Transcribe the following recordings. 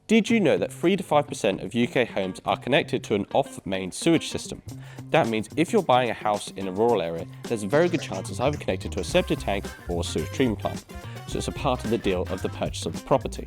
Did you know that 3 to 5% of UK homes are connected to an off-main sewage system? That means if you're buying a house in a rural area, there's a very good chance it's either connected to a septic tank or a sewage treatment plant. So it's a part of the deal of the purchase of the property.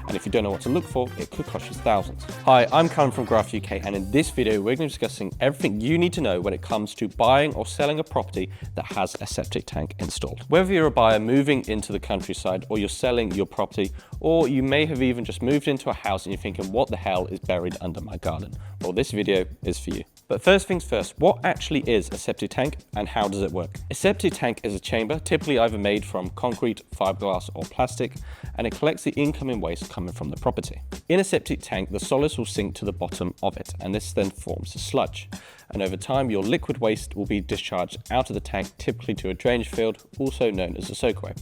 And if you don't know what to look for, it could cost you thousands. Hi, I'm Callum from GRAF UK, and in this video we're going to be discussing everything you need to know when it comes to buying or selling a property that has a septic tank installed. Whether you're a buyer moving into the countryside, or you're selling your property, or you may have even just moved into a house and you're thinking, what the hell is buried under my garden? Well, this video is for you. But first things first, what actually is a septic tank and how does it work? A septic tank is a chamber typically either made from concrete, fiberglass or plastic, and it collects the incoming waste coming from the property. In a septic tank, the solids will sink to the bottom of it, and this then forms a sludge. And over time, your liquid waste will be discharged out of the tank, typically to a drainage field, also known as a soakaway.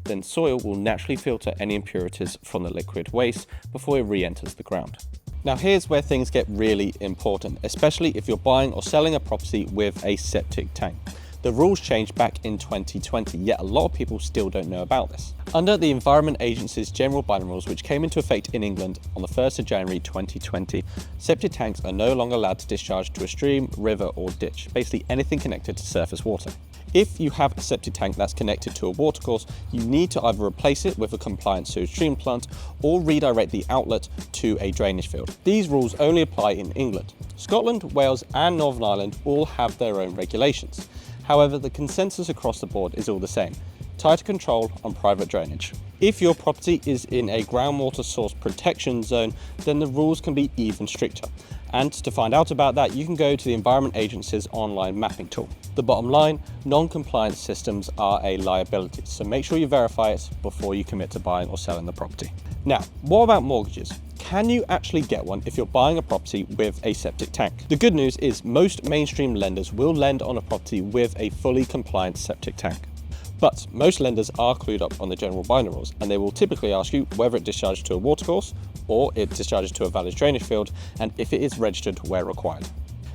Then soil will naturally filter any impurities from the liquid waste before it re-enters the ground. Now here's where things get really important, especially if you're buying or selling a property with a septic tank. The rules changed back in 2020, yet a lot of people still don't know about this. Under the Environment Agency's General Binding Rules, which came into effect in England on the 1st of January 2020, septic tanks are no longer allowed to discharge to a stream, river or ditch, basically anything connected to surface water. If you have a septic tank that's connected to a watercourse, you need to either replace it with a compliant sewage treatment plant or redirect the outlet to a drainage field. These rules only apply in England. Scotland, Wales and Northern Ireland all have their own regulations. However, the consensus across the board is all the same: tighter control on private drainage. If your property is in a groundwater source protection zone, then the rules can be even stricter. And to find out about that, you can go to the Environment Agency's online mapping tool. The bottom line, non-compliant systems are a liability, so make sure you verify it before you commit to buying or selling the property. Now, what about mortgages? Can you actually get one if you're buying a property with a septic tank? The good news is most mainstream lenders will lend on a property with a fully compliant septic tank. But most lenders are clued up on the general binding rules, and they will typically ask you whether it discharges to a watercourse or it discharges to a valid drainage field, and if it is registered where required.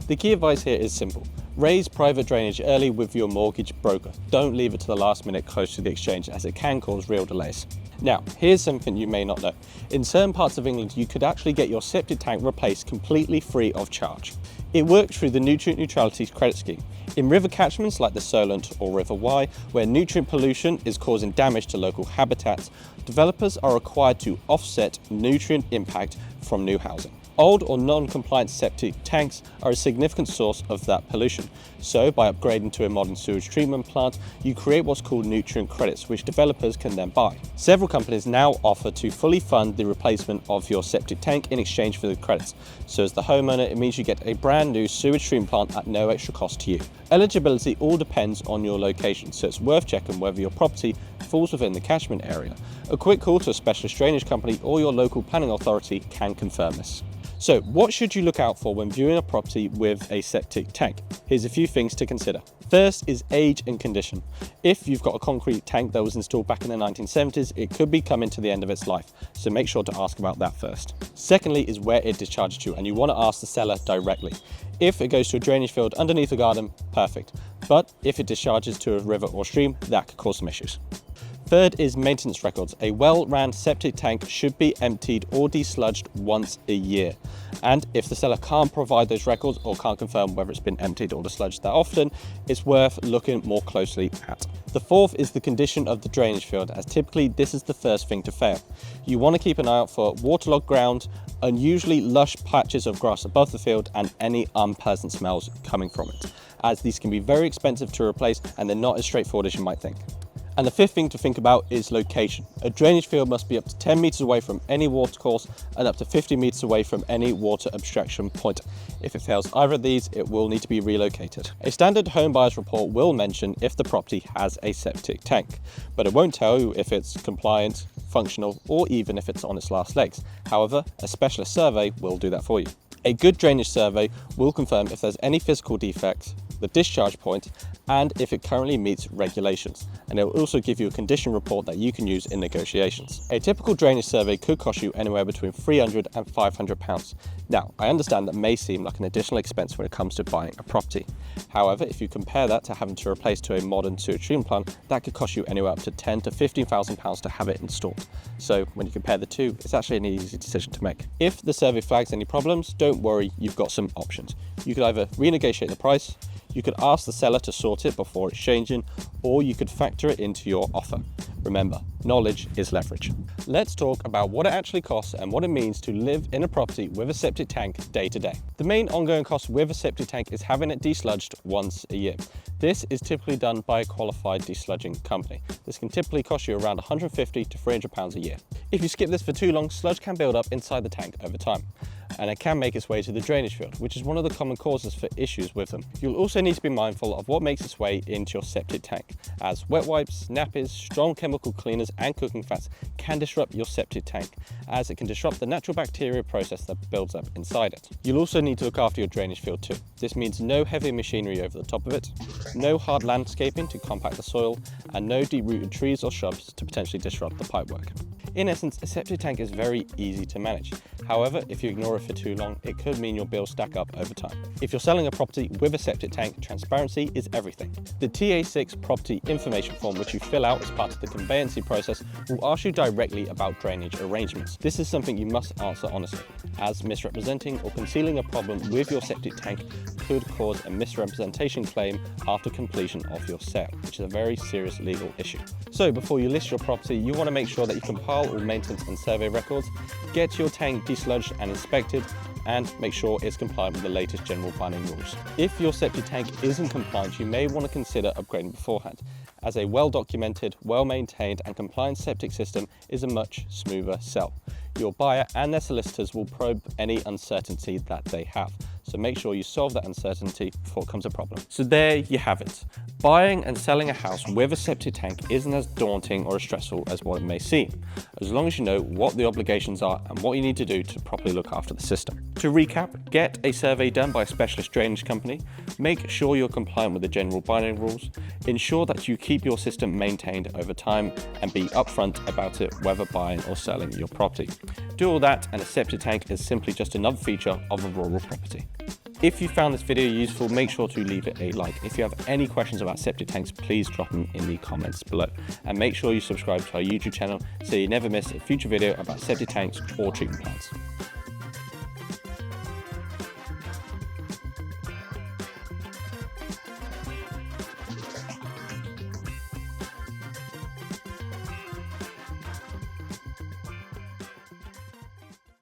The key advice here is simple: raise private drainage early with your mortgage broker. Don't leave it to the last minute close to the exchange, as it can cause real delays. Now, here's something you may not know. In certain parts of England, you could actually get your septic tank replaced completely free of charge. It works through the Nutrient Neutrality Credit Scheme. In river catchments like the Solent or River Wye, where nutrient pollution is causing damage to local habitats, developers are required to offset nutrient impact from new housing. Old or non-compliant septic tanks are a significant source of that pollution. So by upgrading to a modern sewage treatment plant, you create what's called nutrient credits, which developers can then buy. Several companies now offer to fully fund the replacement of your septic tank in exchange for the credits. So as the homeowner, it means you get a brand new sewage treatment plant at no extra cost to you. Eligibility all depends on your location, so it's worth checking whether your property falls within the catchment area. A quick call to a specialist drainage company or your local planning authority can confirm this. So what should you look out for when viewing a property with a septic tank? Here's a few things to consider. First is age and condition. If you've got a concrete tank that was installed back in the 1970s, it could be coming to the end of its life, so make sure to ask about that first. Secondly is where it discharges to, and you want to ask the seller directly. If it goes to a drainage field underneath the garden, perfect. But if it discharges to a river or stream, that could cause some issues. Third is maintenance records. A well-ran septic tank should be emptied or desludged once a year. And if the seller can't provide those records or can't confirm whether it's been emptied or desludged that often, it's worth looking more closely at. The fourth is the condition of the drainage field, as typically this is the first thing to fail. You want to keep an eye out for waterlogged ground, unusually lush patches of grass above the field, and any unpleasant smells coming from it, as these can be very expensive to replace and they're not as straightforward as you might think. And the fifth thing to think about is location. A drainage field must be up to 10 meters away from any watercourse and up to 50 meters away from any water abstraction point. If it fails either of these, it will need to be relocated. A standard home buyer's report will mention if the property has a septic tank, but it won't tell you if it's compliant, functional, or even if it's on its last legs. However, a specialist survey will do that for you. A good drainage survey will confirm if there's any physical defects, the discharge point, and if it currently meets regulations. And it will also give you a condition report that you can use in negotiations. A typical drainage survey could cost you anywhere between £300 and £500. Now, I understand that may seem like an additional expense when it comes to buying a property. However, if you compare that to having to replace to a modern sewage treatment plant, that could cost you anywhere up to £10,000 to £15,000 to have it installed. So when you compare the two, it's actually an easy decision to make. If the survey flags any problems, don't worry, you've got some options. You could either renegotiate the price, you could ask the seller to sort it before exchanging, or you could factor it into your offer. Remember, knowledge is leverage. Let's talk about what it actually costs and what it means to live in a property with a septic tank day to day. The main ongoing cost with a septic tank is having it desludged once a year. This is typically done by a qualified desludging company. This can typically cost you around £150 to £300 a year. If you skip this for too long, sludge can build up inside the tank over time, and it can make its way to the drainage field, which is one of the common causes for issues with them. You'll also need to be mindful of what makes its way into your septic tank, as wet wipes, nappies, strong chemical cleaners and cooking fats can disrupt your septic tank, as it can disrupt the natural bacteria process that builds up inside it. You'll also need to look after your drainage field too. This means no heavy machinery over the top of it, no hard landscaping to compact the soil, and no deep-rooted trees or shrubs to potentially disrupt the pipework. In essence, a septic tank is very easy to manage. However, if you ignore it for too long, it could mean your bills stack up over time. If you're selling a property with a septic tank, transparency is everything. The TA6 property information form, which you fill out as part of the conveyancing process, will ask you directly about drainage arrangements. This is something you must answer honestly, as misrepresenting or concealing a problem with your septic tank could cause a misrepresentation claim after completion of your sale, which is a very serious legal issue. So before you list your property, you want to make sure that you compile all maintenance and survey records, get your tank desludged and inspected, and make sure it's compliant with the latest general binding rules. If your septic tank isn't compliant, you may want to consider upgrading beforehand, as a well-documented, well-maintained and compliant septic system is a much smoother sell. Your buyer and their solicitors will probe any uncertainty that they have, so make sure you solve that uncertainty before it becomes a problem. So there you have it. Buying and selling a house with a septic tank isn't as daunting or as stressful as what it may seem, as long as you know what the obligations are and what you need to do to properly look after the system. To recap, get a survey done by a specialist drainage company, make sure you're compliant with the general binding rules, ensure that you keep your system maintained over time, and be upfront about it whether buying or selling your property. Do all that and a septic tank is simply just another feature of a rural property. If you found this video useful, make sure to leave it a like. If you have any questions about septic tanks, please drop them in the comments below. And make sure you subscribe to our YouTube channel so you never miss a future video about septic tanks or treatment plants.